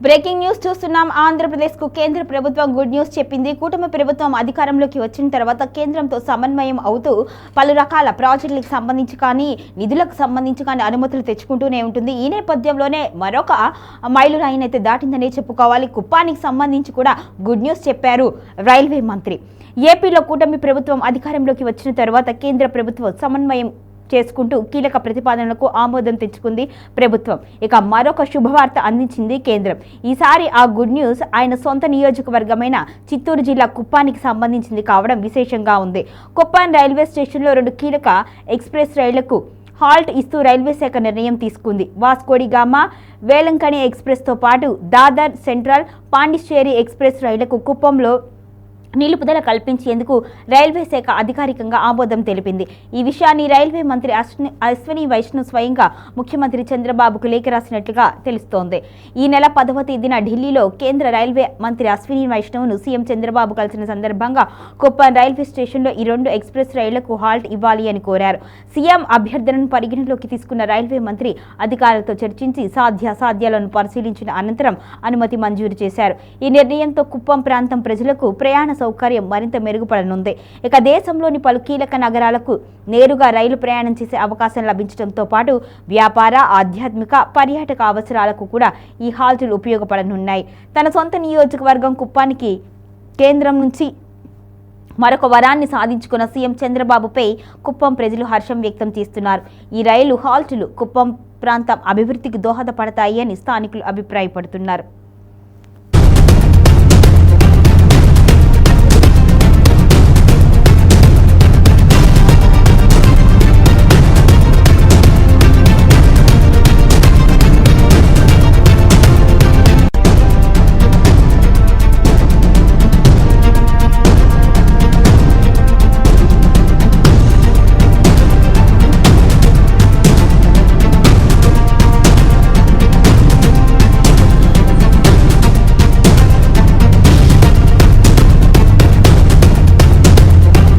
Breaking news చూస్తున్నాం. ఆంధ్రప్రదేశ్ కు కేంద్ర ప్రభుత్వం గుడ్ న్యూస్ చెప్పింది. కూటమి ప్రభుత్వం అధికారంలోకి వచ్చిన తర్వాత కేంద్రంతో సమన్వయం అవుతూ పలు రకాల ప్రాజెక్టులకు సంబంధించి కానీ నిధులకు సంబంధించి కానీ అనుమతులు తెచ్చుకుంటూనే ఉంటుంది. ఈ నేపథ్యంలోనే మరొక మైలురాయినైతే దాటిందనే చెప్పుకోవాలి. కుప్పానికి సంబంధించి కూడా గుడ్ న్యూస్ చెప్పారు రైల్వే మంత్రి. ఏపీలో కూటమి ప్రభుత్వం అధికారంలోకి వచ్చిన తర్వాత కేంద్ర ప్రభుత్వం సమన్వయం చేసుకుంటూ కీలక ప్రతిపాదనలకు ఆమోదం తెచ్చుకుంది ప్రభుత్వం. ఇక మరొక శుభవార్త అందించింది కేంద్రం. ఈసారి ఆ గుడ్ న్యూస్ ఆయన సొంత నియోజకవర్గమైన చిత్తూరు జిల్లా కుప్పానికి సంబంధించింది కావడం విశేషంగా ఉంది. కుప్పాన్ రైల్వే స్టేషన్లో 2 కీలక ఎక్స్ప్రెస్ రైళ్లకు హాల్ట్ ఇస్తూ రైల్వే శాఖ నిర్ణయం తీసుకుంది. వాస్కోడిగామా వేలంకణి ఎక్స్ప్రెస్తో పాటు దాదర్ సెంట్రల్ పాండిచ్చేరి ఎక్స్ప్రెస్ రైళ్లకు కుప్పంలో నిలుపుదల కల్పించేందుకు రైల్వే శాఖ అధికారికంగా ఆమోదం తెలిపింది. ఈ విషయాన్ని రైల్వే మంత్రి అశ్విని వైష్ణవ్ స్వయంగా ముఖ్యమంత్రి చంద్రబాబుకు లేఖ రాసినట్లుగా తెలుస్తోంది. ఈ నెల 10వ తేదీన ఢిల్లీలో కేంద్ర రైల్వే మంత్రి అశ్విని వైష్ణవ్ను సీఎం చంద్రబాబు కలిసిన సందర్భంగా కుప్పం రైల్వే స్టేషన్లో ఈ 2 ఎక్స్ప్రెస్ రైళ్లకు హాల్ట్ ఇవ్వాలి అని కోరారు. సీఎం అభ్యర్థనను పరిగణలోకి తీసుకున్న రైల్వే మంత్రి అధికారులతో చర్చించి సాధ్యాలను పరిశీలించిన అనంతరం అనుమతి మంజూరు చేశారు. ఈ నిర్ణయంతో కుప్పం ప్రాంతం ప్రజలకు ప్రయాణ సౌకర్యం మరింత మెరుగుపడనుంది. ఇక దేశంలోని పలు కీలక నగరాలకు నేరుగా రైలు ప్రయాణం చేసే అవకాశం లభించడంతో పాటు వ్యాపార, ఆధ్యాత్మిక, పర్యాటక అవసరాలకు కూడా ఈ హాల్టులు ఉపయోగపడనున్నాయి. తన సొంత నియోజకవర్గం కుప్పానికి కేంద్రం నుంచి మరొక వరాన్ని సాధించుకున్న సీఎం చంద్రబాబుపై కుప్పం ప్రజలు హర్షం వ్యక్తం చేస్తున్నారు. ఈ రైలు హాల్టులు కుప్పం ప్రాంతం అభివృద్ధికి దోహదపడతాయి అని స్థానికులు అభిప్రాయపడుతున్నారు.